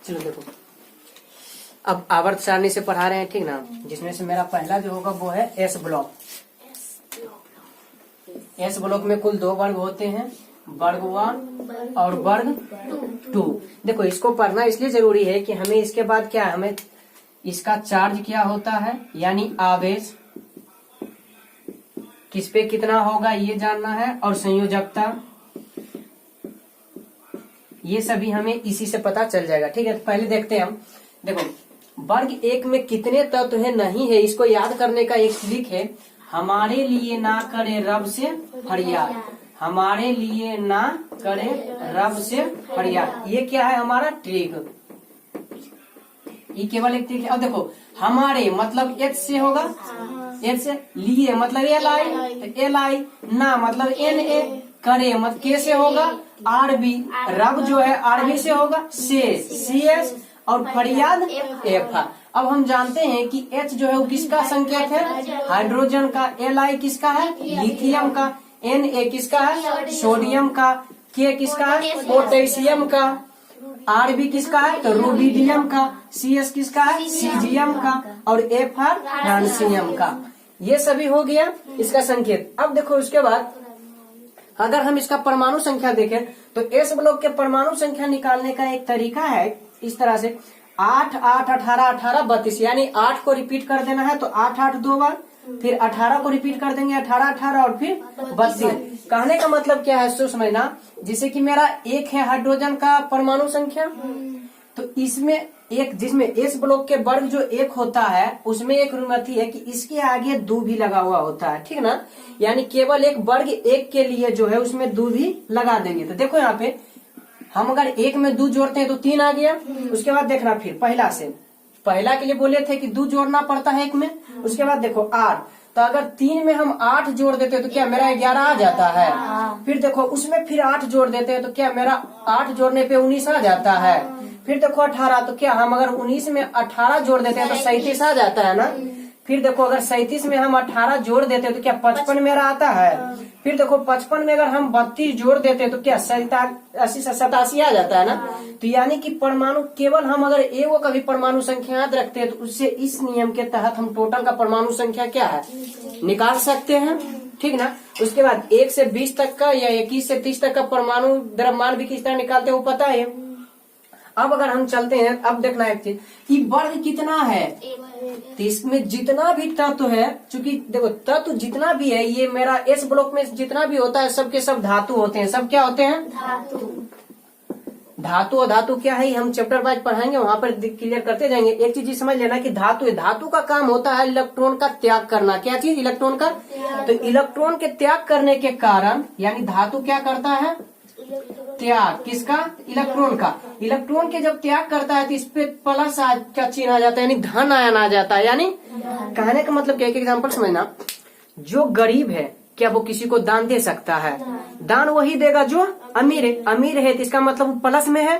चलो देखो, अब आवर्त सारणी से पढ़ा रहे हैं, ठीक ना, जिसमें से मेरा पहला जो होगा वो है एस ब्लॉक। एस ब्लॉक में कुल 2 वर्ग होते हैं, वर्ग 1 और वर्ग 2। देखो इसको पढ़ना इसलिए जरूरी है कि हमें इसके बाद क्या है, हमें इसका चार्ज क्या होता है यानी आवेश किस पे कितना होगा ये जानना है, और संयोजकता, ये सभी हमें इसी से पता चल जाएगा। ठीक है, तो पहले देखते हैं हम। देखो वर्ग 1 में कितने तत्व है नहीं है, इसको याद करने का एक ट्रिक है, हमारे लिए ना करे रब से फरियाद। हमारे लिए ना करे रब से फरियाद, ये क्या है हमारा ट्रिक, ये केवल एक ट्रिक है। अब देखो हमारे मतलब एच से होगा, एच से लिए मतलब एल आई, ना मतलब एन ए, करे मतलब के से होगा आर बी, रब जो है आर बी से होगा से सी एस, और फरियाद एफ। अब हम जानते हैं कि H जो है वो किसका संकेत है, हाइड्रोजन का, Li किसका है, लिथियम का, Na किसका है, सोडियम का, K किसका है, पोटेशियम का, Rb किसका है तो रूबिडियम का, Cs किसका है, सीजियम का, और Fr फ्रांसियम का। ये सभी हो गया इसका संकेत। अब देखो उसके बाद अगर हम इसका परमाणु संख्या देखें तो एस ब्लॉक के परमाणु संख्या निकालने का एक तरीका है इस तरह से, 8 8 18 18 32, यानी 8 को रिपीट कर देना है तो 8 8 2 बार, फिर 18 को रिपीट कर देंगे 18 18 और फिर 32। कहने का मतलब क्या है सो समझना, जैसे कि मेरा 1 है हाइड्रोजन का परमाणु संख्या, तो इसमें एक जिसमें एस ब्लॉक के वर्ग जो 1 होता है उसमें एक रुंगथी है कि इसके आगे 2 भी लगा हुआ होता है, ठीक ना, यानी केवल एक वर्ग 1 के लिए जो है उसमें 2 भी लगा देंगे। तो देखो यहाँ पे हम अगर 1 में 2 जोड़ते हैं तो 3 आ गया। उसके बाद देखना फिर पहला से, पहला के लिए बोले थे कि 2 जोड़ना पड़ता है 1 में। उसके बाद देखो 8, तो अगर 3 में हम 8 जोड़ देते हैं तो क्या मेरा 11 आ जाता है। फिर देखो उसमें फिर 8 जोड़ देते हैं तो क्या मेरा 8 जोड़ने पे 19 आ जाता है। फिर देखो 18, तो क्या हम अगर 19 में 18 जोड़ देते हैं तो 37 आ जाता है ना। फिर देखो अगर 37 में हम 18 जोड़ देते हैं तो क्या 55 मेरा आता है। फिर देखो 55 में अगर हम 32 जोड़ देते हैं तो क्या 87 आ जाता है ना। तो यानी कि परमाणु केवल हम अगर एगो का भी परमाणु संख्या याद रखते हैं तो उससे इस नियम के तहत हम टोटल का परमाणु संख्या क्या है निकाल सकते हैं, ठीक ना। उसके बाद 1 से 20 तक का या 21 से 30 तक का परमाणु द्रव्यमान भी किस तरह निकालते हैं वो पता है। अब अगर हम चलते हैं, अब देखना है कि वर्ग कितना है, तो इसमें जितना भी तत्व है, चूंकि देखो तत्व जितना भी है ये मेरा एस ब्लॉक में जितना भी होता है सबके सब धातु होते हैं। सब क्या होते हैं धातु। और धातु क्या है हम चैप्टर वाइज पढ़ाएंगे, वहां पर क्लियर करते जाएंगे। एक चीज समझ लेना कि धातु का काम होता है इलेक्ट्रॉन का त्याग करना। क्या चीज, इलेक्ट्रॉन का। तो इलेक्ट्रॉन के त्याग करने के कारण यानी धातु क्या करता है त्याग, किसका, इलेक्ट्रॉन का। इलेक्ट्रॉन के जब त्याग करता है तो इस पे प्लस का चिन्ह आ जाता है यानी धन आयन आ जाता है। यानी कहने का मतलब क्या, एक एग्जाम्पल समझना, जो गरीब है क्या वो किसी को दान दे सकता है, दान वही देगा जो अमीर है। अमीर है तो इसका मतलब वो प्लस में है,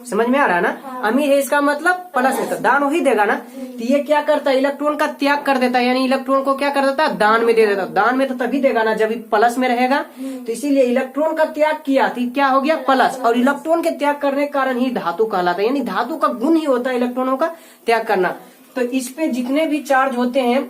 समझ में आ रहा है ना, अमीर है इसका मतलब प्लस में, तो दान वही देगा ना। तो ये क्या करता है इलेक्ट्रॉन का त्याग कर देता है, यानी इलेक्ट्रॉन को क्या कर देता है दान में दे देता है। दान में तो तभी देगा ना जब प्लस में रहेगा। तो इसीलिए इलेक्ट्रॉन का त्याग किया तो क्या हो गया प्लस, और इलेक्ट्रॉन के त्याग करने के कारण ही धातु कहलाता है। यानी धातु का गुण ही होता है इलेक्ट्रॉनों का त्याग करना। तो इस पे जितने भी चार्ज होते हैं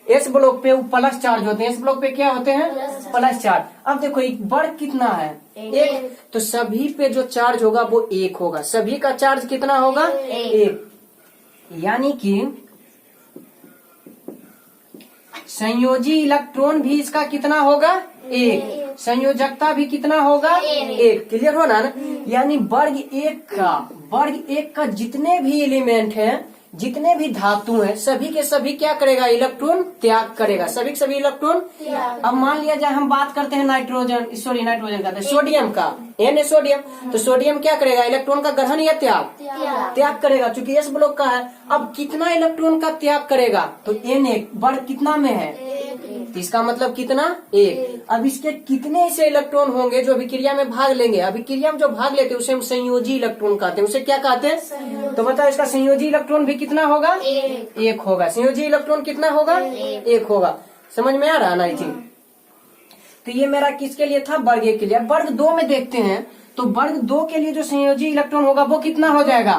एस ब्लॉक पे वो प्लस चार्ज होते हैं, एस ब्लॉक पे क्या होते हैं प्लस चार्ज। अब देखो एक वर्ग कितना है 1, तो सभी पे जो चार्ज होगा वो 1 होगा। सभी का चार्ज कितना होगा 1, यानी कि संयोजी इलेक्ट्रॉन भी इसका कितना होगा 1, संयोजकता भी कितना होगा 1। क्लियर हो ना। यानी वर्ग 1 का जितने भी एलिमेंट हैं, जितने भी धातु हैं, सभी के सभी क्या करेगा इलेक्ट्रॉन त्याग करेगा, सभी के सभी इलेक्ट्रॉन। अब मान लिया जाए हम बात करते हैं नाइट्रोजन का सोडियम का, एन है सोडियम, तो सोडियम क्या करेगा इलेक्ट्रॉन का ग्रहण या त्याग करेगा, चूंकि एस ब्लॉक का है। अब कितना इलेक्ट्रॉन का त्याग करेगा तो एन एक, वर्ग कितना में है तो इसका मतलब कितना 1। अब इसके कितने ऐसे इलेक्ट्रॉन होंगे जो अभिक्रिया में भाग लेंगे, अभिक्रिया में जो भाग लेते हैं उसे हम संयोजी इलेक्ट्रॉन कहते हैं। उसे क्या कहते हैं तो बताओ इसका संयोजी इलेक्ट्रॉन भी कितना होगा 1 होगा। संयोजी इलेक्ट्रॉन कितना होगा 1 होगा। समझ में आ रहा ना ये। तो ये मेरा किसके लिए था वर्ग 1 के लिए। वर्ग 2 में देखते हैं तो वर्ग 2 के लिए जो संयोजी इलेक्ट्रॉन होगा वो कितना हो जाएगा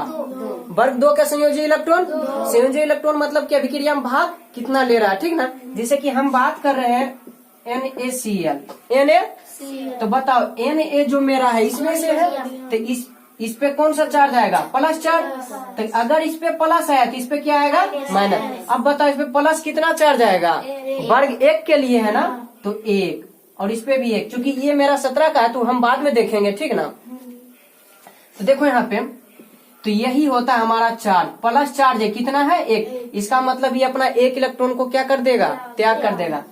वर्ग 2 का संयोजी इलेक्ट्रॉन, संयोजी इलेक्ट्रॉन मतलब कि अभिक्रिया में भाग कितना ले रहा है, ठीक ना। जैसे कि हम बात कर रहे हैं NaCl, Na, तो बताओ Na जो मेरा है इसमें से है, तो इस पे कौन सा चार्ज आएगा, प्लस चार्ज। तो अगर इस पे प्लस आया तो इस पे क्या आएगा, माइनस। अब बताओ इस पे प्लस कितना चार्ज आएगा, वर्ग 1 के लिए है ना, तो 1, और इस पे भी 1, क्योंकि ये मेरा 17 का है तो हम बाद में देखेंगे, ठीक ना। तो देखो यहाँ पे, तो यही होता है हमारा चार्ज, प्लस चार्ज है कितना है, 1। इसका मतलब ये अपना 1 इलेक्ट्रॉन को क्या कर देगा, त्याग कर देगा।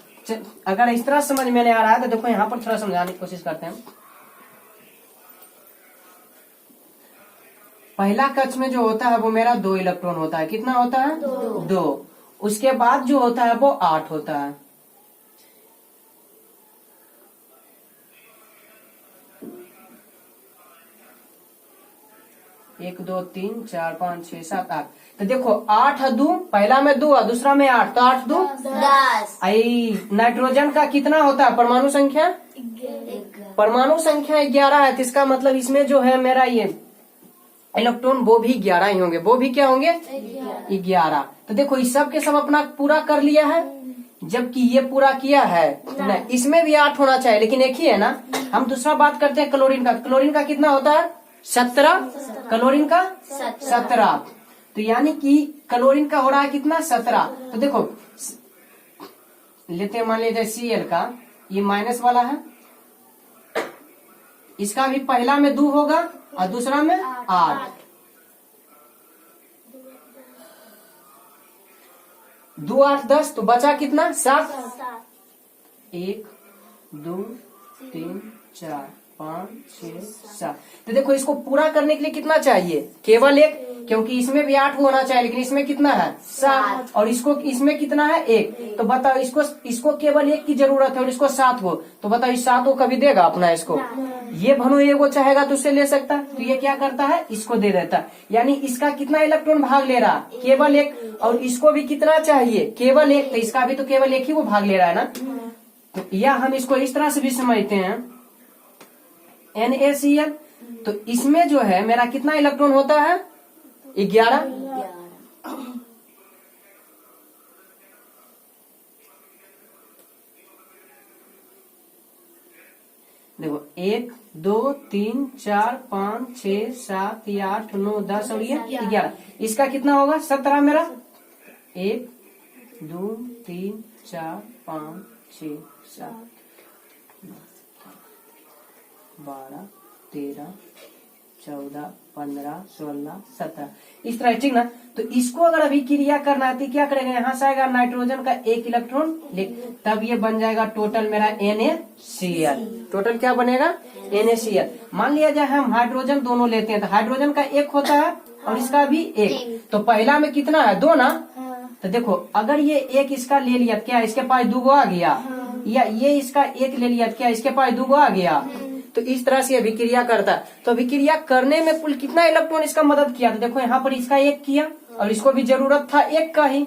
अगर इस तरह समझ में नहीं आ रहा है तो देखो यहाँ पर थोड़ा समझाने की कोशिश करते हैं। पहला कक्ष में जो होता है वो मेरा 2 इलेक्ट्रॉन होता है, कितना होता है, 2। उसके बाद जो होता है वो 8 होता है। एक, 2, 3, 4, 5, 6, 7, 8। तो देखो 8 2, पहला में 2 और दूसरा में 8, तो 8 2 10। आई नाइट्रोजन का कितना होता है परमाणु संख्या, परमाणु संख्या 11 है, तो इसका मतलब इसमें जो है मेरा ये इलेक्ट्रॉन वो भी 11 ही होंगे, वो भी क्या होंगे, 11। तो देखो इस सब के सब अपना पूरा कर लिया है, जबकि ये पूरा किया है ना, इसमें भी 8 होना चाहिए, लेकिन एक ही है ना। हम दूसरा बात करते हैं क्लोरीन का, क्लोरीन का कितना होता है, 17, क्लोरीन का 17। तो यानी कि क्लोरीन का हो रहा है कितना, 17। तो देखो लेते हैं, मान लीजिए Cl का ये माइनस वाला है, इसका भी पहला में 2 होगा और दूसरा में 8। 2, 8, 10, तो बचा कितना, 7। 1, 2, 3, 4, 5, 6, 7। तो देखो इसको पूरा करने के लिए कितना चाहिए, केवल 1, क्योंकि इसमें भी 8 होना चाहिए, लेकिन इसमें कितना है, 7, और इसको इसमें कितना है, 1। तो बताओ इसको केवल 1 की जरूरत है और इसको 7 हो, तो बताओ इस 7 को कभी देगा अपना इसको, ये भनो एगो चाहेगा तो उससे ले सकता है, तो ये क्या करता है, इसको दे देता है। यानी इसका कितना इलेक्ट्रॉन भाग ले रहा, केवल 1, और इसको भी कितना चाहिए, केवल 1, तो इसका भी तो केवल 1 ही वो भाग ले रहा है ना। तो या हम इसको इस तरह से भी समझते हैं, NaCl, तो इसमें जो है मेरा कितना इलेक्ट्रॉन होता है, 11। देखो 1, 2, 3, 4, 5, 6, 7, 8, 9, 10 और ये 11, इसका कितना होगा, 17 मेरा। 1, 2, 3, 4, 5, 6, 7, 12, 13, 14, 15, 16, 17, इस तरह, ठीक ना। तो इसको अगर अभी क्रिया करना है तो क्या करेगा, यहाँ से आएगा नाइट्रोजन का 1 इलेक्ट्रॉन, तब ये बन जाएगा टोटल मेरा NaCl। टोटल क्या बनेगा, NaCl। मान लिया जाए हम हाइड्रोजन दोनों लेते हैं, तो हाइड्रोजन का 1 होता है और इसका भी 1, तो पहला में कितना है, 2 ना। तो देखो अगर ये 1 इसका ले लिया, क्या इसके पास 2 आ गया, या ये इसका 1 ले लिया, क्या इसके पास 2 आ गया। तो इस तरह से अभिक्रिया करता है। तो अभिक्रिया करने में कुल कितना इलेक्ट्रॉन इसका मदद किया, तो देखो यहाँ पर इसका 1 किया और इसको भी जरूरत था 1 का ही।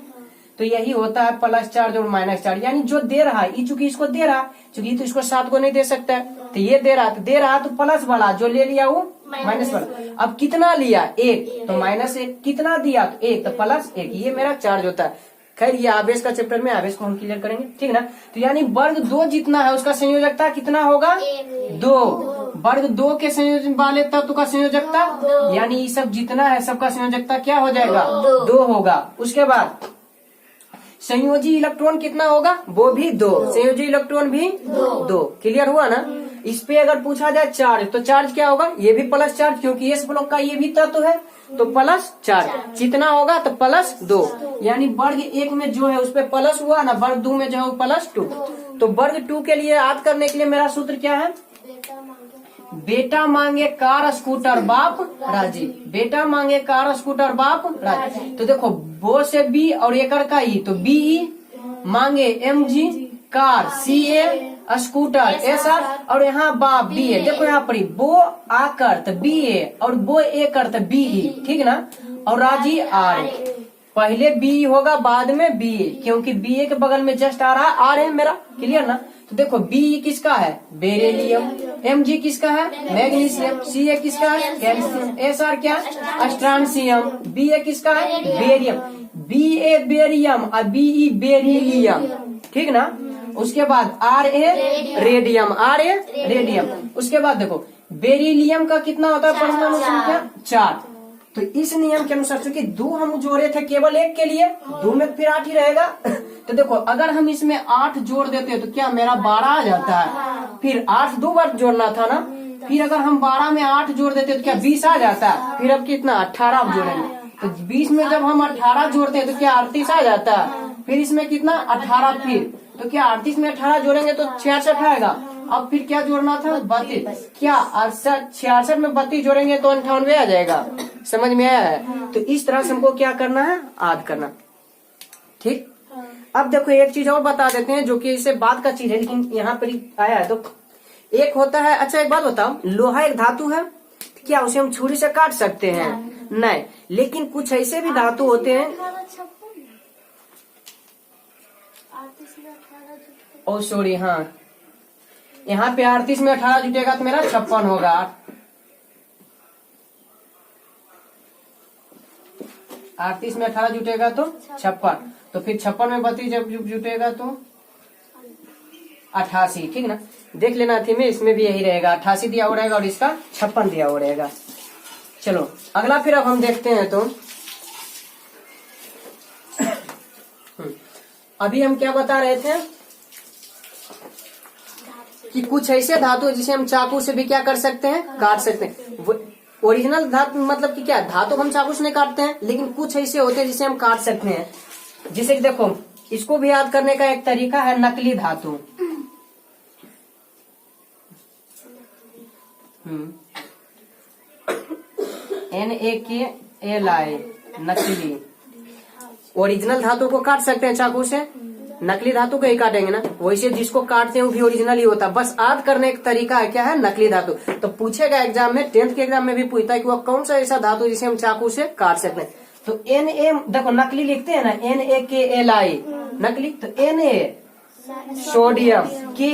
तो यही होता है प्लस चार्ज और माइनस चार्ज, यानी जो दे रहा है, चूंकि इसको दे रहा, चूंकि तो इसको 7 को नहीं दे सकता है, तो ये दे रहा तो प्लस वाला जो ले लिया वो माइनस वाला। अब कितना लिया, 1, तो माइनस 1, कितना दिया, तो 1, तो प्लस 1, ये मेरा चार्ज होता है। खैर ये आवेश का चैप्टर में आवेश को हम क्लियर करेंगे, ठीक ना। तो यानी वर्ग 2 जितना है उसका संयोजकता कितना होगा, 2। वर्ग 2 के संयोजन वाले तत्व का संयोजकता, यानी ये सब जितना है सबका संयोजकता क्या हो जाएगा, 2 होगा। उसके बाद संयोजी इलेक्ट्रॉन कितना होगा, वो भी 2, संयोजी इलेक्ट्रॉन भी 2। क्लियर हुआ ना। इस पे अगर पूछा जाए चार्ज, तो चार्ज क्या होगा, ये भी प्लस चार्ज, क्योंकि इस ब्लॉक का ये भी तत्व है, तो प्लस चार्ज जितना होगा तो प्लस 2। यानी वर्ग 1 में जो है उस पे प्लस हुआ ना, वर्ग 2 में जो है प्लस 2। तो वर्ग 2 के लिए याद करने के लिए मेरा सूत्र क्या है, बेटा मांगे कार स्कूटर बाप राजी, बेटा मांगे कार स्कूटर बाप राजी। तो देखो बो से बी और एकड़ का ई, तो बी मांगे MG, car CA, scooter SR, और यहाँ बाप BA। देखो यहाँ पर बो आकर तो BA और बो ए कर तो BE, ठीक ना, और राजी R। पहले बी होगा बाद में बी ए, क्योंकि बी ए के बगल में जस्ट आ रहा है आर है मेरा, क्लियर ना। तो देखो बी किसका है, बेरिलियम, एम जी किसका है, मैग्नीशियम, सी ए किसका है, कैल्शियम, एस आर क्या, स्ट्रांसियम, बी ए किसका है, बेरियम, बी ए बेरियम और बी ई बेरिलियम, ठीक ना। उसके बाद R A radium, R A radium. उसके बाद देखो बेरिलियम का कितना होता है परमाणु संख्या, 4। तो इस नियम के अनुसार चूंकि 2 हम जोड़े थे केवल एक के लिए, 2 में फिर 8 ही रहेगा। तो देखो अगर हम इसमें 8 जोड़ देते तो क्या मेरा 12 आ जाता है, फिर 8 2 बार जोड़ना था ना, फिर अगर हम 12 में 8 जोड़ देते तो क्या 20 आ जाता है, फिर अब कितना 18 अब जोड़ेंगे, तो 20 में जब हम 18 जोड़ते हैं तो क्या 38 आ जाता है, फिर इसमें कितना 18, फिर तो क्या 38 में 18 जोड़ेंगे तो 66 आएगा। अब फिर क्या जोड़ना था 32, क्या 66 में 32 जोड़ेंगे तो 98 आ जाएगा, समझ में आया है। तो इस तरह से हमको क्या करना है, आद करना, ठीक। अब देखो एक चीज और बता देते हैं जो कि इससे बाद का चीज है, लेकिन यहाँ पर आया है। तो एक होता है, अच्छा एक बात बताओ, लोहा एक धातु है, क्या उसे हम छुरी से काट सकते हैं, नहीं, लेकिन कुछ ऐसे भी धातु होते हैं, ओ सॉरी हाँ, यहाँ पे 38 में 18 जुटेगा तो मेरा 56 होगा, 38 में 18 जुटेगा तो 56, तो फिर 56 में 32 जब जुटेगा तो 88, ठीक ना। देख लेना थी में, इसमें भी यही रहेगा, 88 दिया हुआ रहेगा और इसका 56 दिया हुआ रहेगा। चलो अगला फिर अब हम देखते हैं। तो अभी हम क्या बता रहे थे कि कुछ ऐसे धातु जिसे हम चाकू से भी क्या कर सकते हैं, काट सकते हैं। ओरिजिनल धातु मतलब कि क्या, धातु हम चाकू से नहीं काटते हैं, लेकिन कुछ ऐसे होते हैं जिसे हम काट सकते हैं। जैसे कि देखो इसको भी याद करने का एक तरीका है, नकली धातु। NaKLi, नकली। ओरिजिनल धातु को काट सकते हैं चाकू से, नकली धातु को ही काटेंगे ना, वैसे जिसको काटते हैं वो भी ओरिजिनल ही होता है, बस याद करने का तरीका है क्या है, नकली धातु। तो पूछेगा एग्जाम में, 10th के एग्जाम में भी पूछता है कि वह कौन सा ऐसा धातु जिसे हम चाकू से काट सकते हैं। तो Na देखो नकली लिखते हैं ना, NaKLi नकली, तो Na सोडियम, Li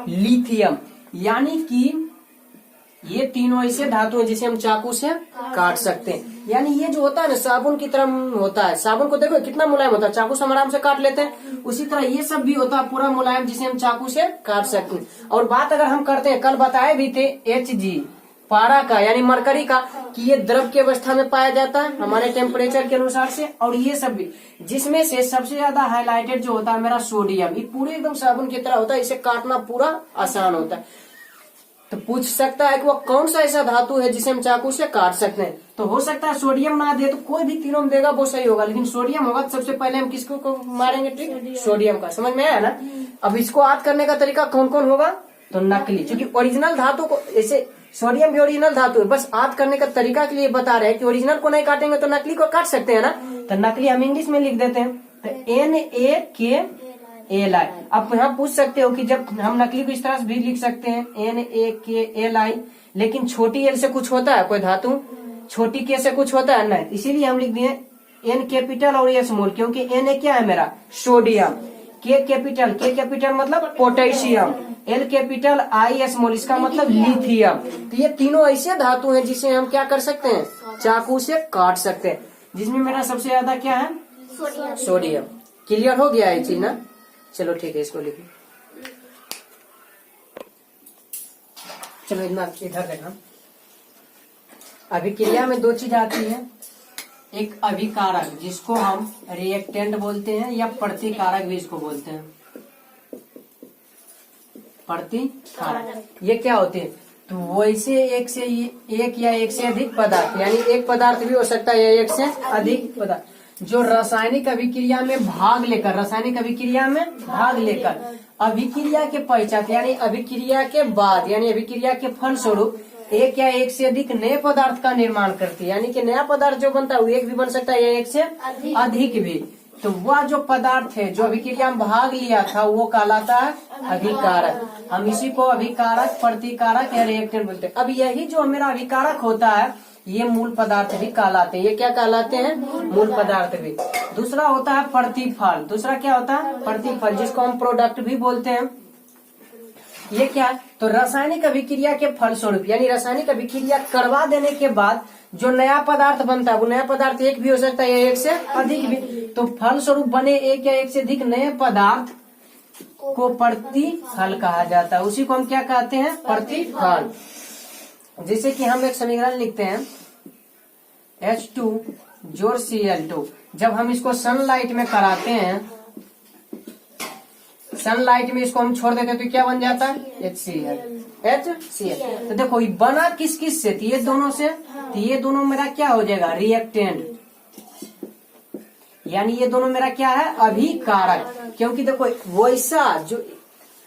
लिथियम, यानी कि ये तीनों ऐसे धातु हैं जिसे हम चाकू से काट सकते हैं। यानी ये जो होता है ना साबुन की तरह होता है, साबुन को देखो कितना मुलायम होता है, चाकू से हम आराम से काट लेते हैं, उसी तरह ये सब भी होता है पूरा मुलायम जिसे हम चाकू से काट सकते हैं। और बात अगर हम करते हैं, कल बताए भी थे Hg पारा का यानी मरकरी का, कि ये द्रव की अवस्था में पाया जाता है हमारे टेम्परेचर के अनुसार से। और ये सब भी, जिसमें से सबसे ज्यादा हाईलाइटेड जो होता है मेरा सोडियम, ये पूरे एकदम साबुन की तरह होता है, इसे काटना पूरा आसान होता है। तो पूछ सकता है कि वो कौन सा ऐसा धातु है जिसे हम चाकू से काट सकते हैं। तो हो सकता है सोडियम ना दे तो कोई भी तीनों में देगा वो सही होगा, लेकिन सोडियम होगा तो सबसे पहले हम किसको को मारेंगे ट्रिक, सोडियम का। समझ में आया ना। अब इसको याद करने का तरीका कौन कौन होगा, तो नकली, क्योंकि ओरिजिनल धातु को, ऐसे सोडियम भी ओरिजिनल धातु है, बस याद करने का तरीका के लिए बता रहे हैं कि ओरिजिनल को नहीं काटेंगे तो नकली को काट सकते हैं ना। तो नकली हम इंग्लिश में लिख देते हैं, तो NaKLi। अब यहाँ पूछ सकते हो कि जब हम नकली को इस तरह से भी लिख सकते हैं NaKLi, लेकिन छोटी एल से कुछ होता है कोई धातु, छोटी के से कुछ होता है नहीं, इसीलिए हम लिख दिए N कैपिटल और S स्मॉल, क्योंकि Na क्या है मेरा सोडियम, K कैपिटल मतलब potassium, L capital I small इसका मतलब लिथियम। तो ये तीनों ऐसे धातु हैं जिसे हम क्या कर सकते हैं, चाकू से काट सकते हैं, जिसमें मेरा सबसे ज्यादा क्या है, सोडियम। क्लियर हो गया ये चीज ना। चलो ठीक है, इसको लिखो। चलो इतना इधर देखना। अभिक्रिया में 2 चीज आती है, एक अभिकारक जिसको हम रिएक्टेंट बोलते हैं, या प्रतिकारक भी इसको बोलते हैं, प्रतिकारक। ये क्या होते हैं, तो वैसे एक या एक से अधिक पदार्थ, यानी एक पदार्थ भी हो सकता है या एक से अधिक पदार्थ, जो रासायनिक अभिक्रिया में भाग लेकर, अभिक्रिया के पश्चात यानी अभिक्रिया के बाद यानी अभिक्रिया के फलस्वरूप एक या एक से अधिक नए पदार्थ का निर्माण करती है। यानी कि नया पदार्थ जो बनता है वो एक भी बन सकता है या एक से अधिक भी। तो वह जो पदार्थ है जो अभिक्रिया में भाग लिया था वो कहलाता है अभिकारक। हम इसी को अभिकारक, प्रतिकारक या रिएक्टेंट बोलते हैं। अब यही जो मेरा अभिकारक होता है ये मूल पदार्थ भी कहलाते हैं। ये क्या कहलाते हैं? मूल पदार्थ भी। दूसरा होता है प्रतिफल। दूसरा क्या होता है? प्रतिफल, जिसको हम प्रोडक्ट भी बोलते हैं। ये क्या है? तो रासायनिक अभिक्रिया के फलस्वरूप, यानी रासायनिक अभिक्रिया करवा देने के बाद जो नया पदार्थ बनता है, वो नया पदार्थ एक भी हो सकता है या एक से अधिक भी। तो फलस्वरूप बने एक या एक से अधिक नए पदार्थ को प्रतिफल कहा जाता है। उसी को हम क्या कहते हैं? प्रतिफल। जैसे कि हम एक समीकरण लिखते हैं H2 जोड़ Cl2। जब हम इसको सनलाइट में कराते हैं, सनलाइट में इसको हम छोड़ देते हैं तो क्या बन जाता है? HCl। तो देखो ये बना किस किस से? तो ये दोनों से। तो ये दोनों मेरा क्या हो जाएगा? रिएक्टेंट। यानी ये दोनों मेरा क्या है? अभिकारक। क्योंकि देखो वैसा जो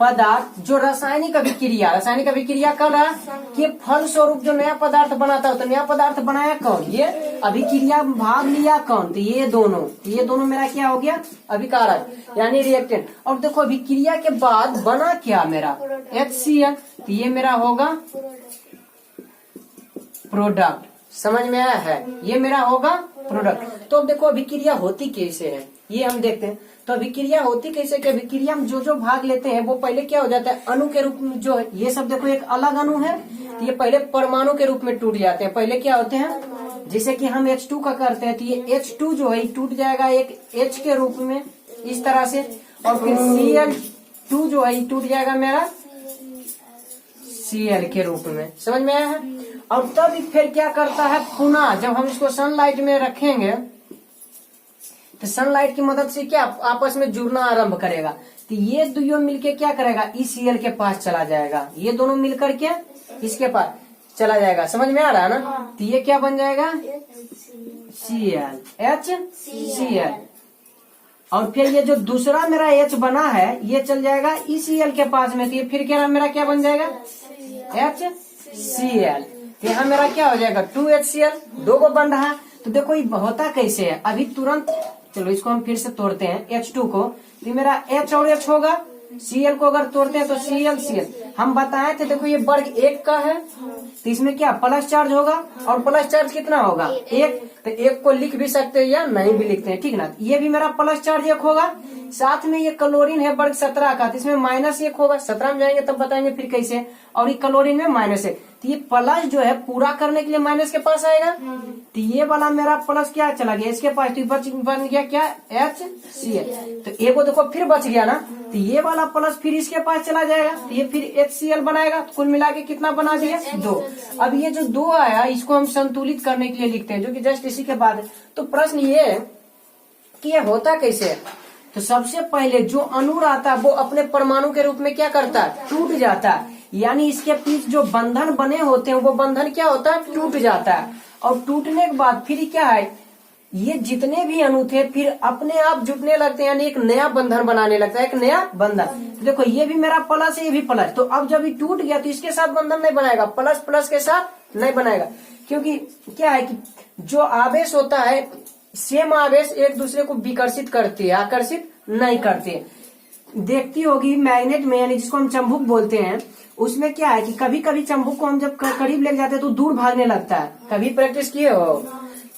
पदार्थ जो रासायनिक अभिक्रिया कर रहा है कि फल स्वरूप जो नया पदार्थ बनाता है, तो नया पदार्थ बनाया कौन? ये अभिक्रिया भाग लिया कौन? तो ये दोनों मेरा क्या हो गया? अभिकारक यानी रिएक्टेंट। और देखो अभिक्रिया के बाद बना क्या मेरा? HCl। तो ये मेरा होगा प्रोडक्ट। समझ में आया है? ये मेरा होगा प्रोडक्ट। तो अब देखो अभिक्रिया होती कैसे है, ये हम देखते हैं। तो अभिक्रिया होती कैसे? कि अभिक्रिया में जो जो भाग लेते हैं वो पहले क्या हो जाता है? अणु के रूप में। जो है ये सब देखो एक अलग अणु है, तो ये पहले परमाणु के रूप में टूट जाते हैं। पहले क्या होते हैं? जैसे कि हम H2 का करते हैं, तो ये H2 जो है टूट जाएगा एक H के रूप में इस तरह से। और फिर Cl2 जो है टूट जाएगा मेरा Cl के रूप में। समझ में आया है? और तब फिर क्या करता है? पुनः जब हम इसको सनलाइट में रखेंगे तो सनलाइट की मदद से क्या आपस में जुड़ना आरंभ करेगा। तो ये दोनों मिलके क्या करेगा? Cl के पास चला जाएगा। ये दोनों मिलकर के इसके पास चला जाएगा। समझ में आ रहा है ना? तो ये क्या बन जाएगा? HCl। और फिर ये जो दूसरा मेरा H बना है ये चल जाएगा Cl के पास में। तो ये फिर क्या मेरा क्या बन जाएगा? HCl। यहाँ मेरा क्या हो जाएगा? 2HCl। दो को बन रहा है। तो देखो ये होता कैसे है अभी तुरंत। चलो इसको हम फिर से तोड़ते हैं H2 को। तो मेरा H और H होगा। Cl को अगर तोड़ते हैं तो Cl। हम बताए थे देखो ये वर्ग 1 का है, तो इसमें क्या प्लस चार्ज होगा। और प्लस चार्ज कितना होगा? 1। तो 1 को लिख भी सकते हैं या नहीं भी लिखते हैं, ठीक ना? ये भी मेरा प्लस चार्ज 1 होगा। साथ में ये क्लोरीन है वर्ग 17 का, तो इसमें -1 होगा। 17 में जाएंगे तब बताएंगे फिर कैसे। और ये क्लोरीन में -1। तो ये प्लस जो है पूरा करने के लिए माइनस के पास आएगा। तो ये वाला मेरा प्लस क्या चला गया? इसके पास। तो बन गया क्या? HCl। तो एक को देखो फिर बच गया ना, तो ये वाला प्लस फिर इसके पास चला जाएगा। तो ये फिर HCl बनाएगा। तो कुल मिला के कितना बना दिया? 2। अब ये जो 2 आया इसको हम संतुलित करने के लिए लिखते हैं, जो कि जस्ट इसी के बाद है। तो प्रश्न ये है कि ये होता कैसे है? तो सबसे पहले जो अणु रहता है वो अपने परमाणु के रूप में क्या करता है? टूट जाता है। यानी इसके बीच जो बंधन बने होते हैं वो बंधन क्या होता है? टूट जाता है। और टूटने के बाद फिर क्या है? ये जितने भी अणु थे फिर अपने आप जुटने लगते हैं, यानी एक नया बंधन बनाने लगता है, एक नया बंधन। देखो ये भी मेरा प्लस है, ये भी प्लस। तो अब जब ये टूट गया तो इसके साथ बंधन नहीं बनाएगा, प्लस प्लस के साथ नहीं बनाएगा। क्योंकि क्या है कि जो आवेश होता है सेम आवेश एक दूसरे को विकर्षित करती है, आकर्षित नहीं करती है। देखती होगी मैग्नेट में, यानी जिसको हम चुंबक बोलते हैं, उसमें क्या है कि कभी कभी चुंबक को हम जब करीब ले जाते हैं तो दूर भागने लगता है। कभी प्रैक्टिस किए हो?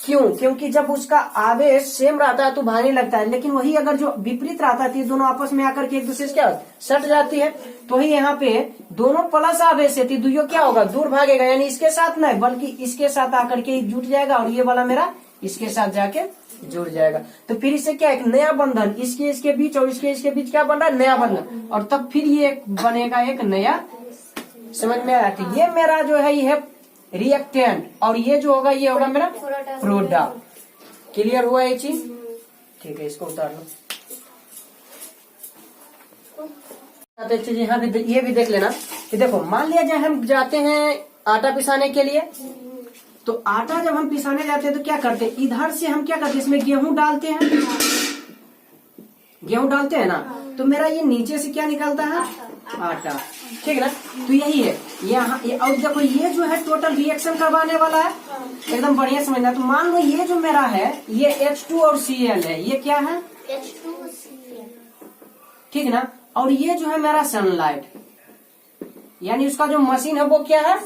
क्यों? क्योंकि जब उसका आवेश सेम रहता है तो भागने लगता है। लेकिन वही अगर जो विपरीत रहता है दोनों आपस में आकर के एक दूसरे से क्या सट जाती है। तो ही यहाँ पे दोनों प्लस आवेश है, दुइयों क्या होगा? दूर भागेगा। यानी इसके साथ नहीं बल्कि इसके साथ आकर के जुट जाएगा, और ये वाला मेरा इसके साथ जाके जुड़ जाएगा। तो फिर इससे क्या एक नया बंधन इसके बीच और इसके बीच क्या बन रहा है? नया बंधन। और तब फिर ये बनेगा एक नया। समझ में आया? तो ये मेरा जो है ये है रिएक्टेंट, और ये जो होगा ये होगा मेरा प्रोडक्ट। क्लियर हुआ ये चीज? ठीक है, इसको उतार लो। यहाँ भी ये भी देख लेना कि देखो मान लिया जाए हम जाते हैं आटा पिसाने के लिए। तो आटा जब हम पिसाने जाते हैं तो क्या करते हैं? इधर से हम क्या करते हैं? इसमें गेहूं डालते हैं, गेहूं डालते हैं ना। तो मेरा ये नीचे से क्या निकलता है? आटा। ठीक है ना? तो यही है यहाँ। और देखो ये जो है टोटल रिएक्शन करवाने वाला है, एकदम बढ़िया समझना। तो मान लो ये जो मेरा है ये H2 और Cl है। ये क्या है? H2 Cl। ठीक है ना? और ये जो है मेरा सनलाइट, यानी उसका जो मशीन है वो क्या है,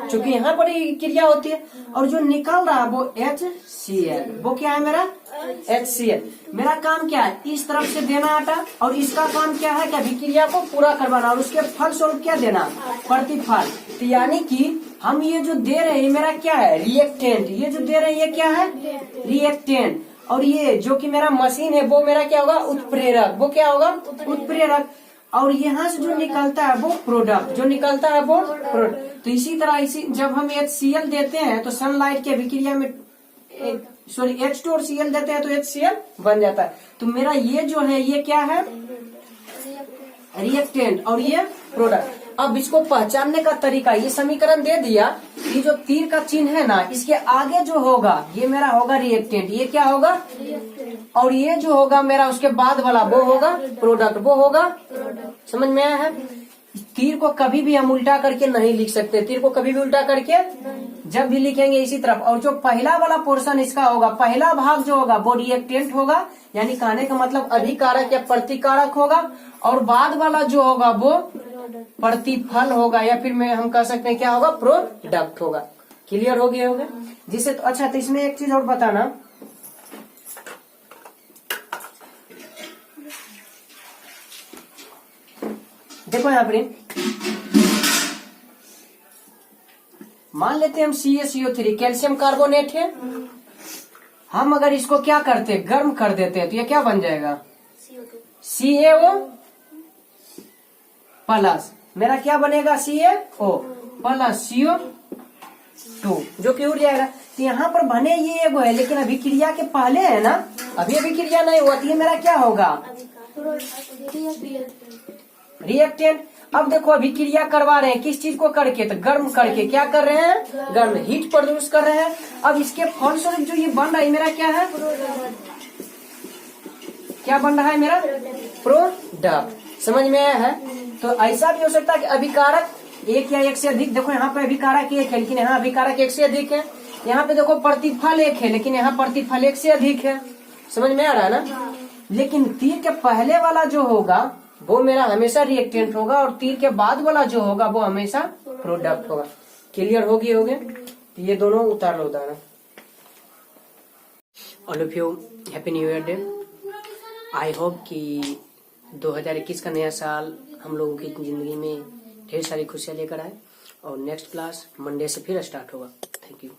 चूंकि यहाँ पर ही क्रिया होती है। और जो निकल रहा है वो HCl, वो क्या है मेरा HCl। मेरा काम क्या है, इस तरफ से देना आटा, और इसका काम क्या है कि अभिक्रिया को पूरा करवाना और उसके फल स्वरूप क्या देना, प्रतिफल। तो यानी कि हम ये जो दे रहे हैं मेरा क्या है, रिएक्टेंट। ये जो दे रहे हैं ये क्या है, रिएक्टेंट। और ये जो कि मेरा मशीन है वो मेरा क्या होगा, उत्प्रेरक। वो क्या होगा, उत्प्रेरक। और यहाँ से जो निकलता है वो प्रोडक्ट, जो निकलता है वो प्रोडक्ट। तो इसी तरह इसी जब हम HCl देते हैं तो सनलाइट के अभिक्रिया में सॉरी H2 और Cl देते हैं तो HCl बन जाता है। तो मेरा ये जो है ये क्या है, रिएक्टेंट, और ये प्रोडक्ट। अब इसको पहचानने का तरीका, ये समीकरण दे दिया, ये जो तीर का चिन्ह है ना, इसके आगे जो होगा ये मेरा होगा रिएक्टेंट, ये क्या होगा, और ये जो होगा मेरा उसके बाद वाला वो होगा प्रोडक्ट, वो होगा। समझ में आया है। तीर को कभी भी हम उल्टा करके नहीं लिख सकते, तीर को कभी भी उल्टा करके जब भी लिखेंगे इसी तरफ। और जो पहला वाला पोर्शन इसका होगा, पहला भाग जो होगा वो रिएक्टेंट होगा, यानी कहने का मतलब अभिकारक या प्रतिकारक होगा। और बाद वाला जो होगा वो प्रतिफल होगा, या फिर में हम कह सकते हैं क्या होगा, प्रोडक्ट होगा। क्लियर हो गया होगा जिसे। तो अच्छा, तो इसमें एक चीज और बताना, देखो यहाँ पर मान लेते हैं हम CaCO3 कैल्शियम कार्बोनेट है। हम अगर इसको क्या करते, गर्म कर देते हैं तो ये क्या बन जाएगा, CaO प्लस, मेरा क्या बनेगा, CaO प्लस CO2, जो कि उड़ जाएगा। तो यहाँ पर बने ये एगो है, लेकिन अभी क्रिया के पहले है ना, अभी क्रिया नहीं हुआ, तो ये मेरा क्या होगा, रिएक्टेंट। अब देखो अभी क्रिया करवा रहे हैं किस चीज को करके, तो गर्म करके। क्या कर रहे हैं, गर्म, हीट प्रोड्यूस कर रहे हैं। अब इसके फलस्वरूप जो ये बन रहा है मेरा क्या है, क्या बन रहा है मेरा, प्रोडक्ट। समझ में आया है। तो ऐसा भी हो सकता है कि अभिकारक एक या एक से अधिक, देखो यहाँ पे अभिकारक एक है लेकिन यहाँ अभिकारक एक से अधिक है। यहाँ पे देखो प्रतिफल एक है लेकिन यहाँ प्रतिफल एक से अधिक है। समझ में आ रहा है ना। लेकिन तीर के पहले वाला जो होगा वो मेरा हमेशा रिएक्टेंट होगा, और तीर के बाद वाला जो होगा वो हमेशा प्रोडक्ट होगा। क्लियर हो गए। तो ये दोनों उतार लो उदाहरण। All of you happy new year day. I hope कि 2021 का नया साल हम लोगों की जिंदगी में ढेर सारी खुशियां लेकर आए, और नेक्स्ट क्लास मंडे से फिर स्टार्ट होगा। Thank you.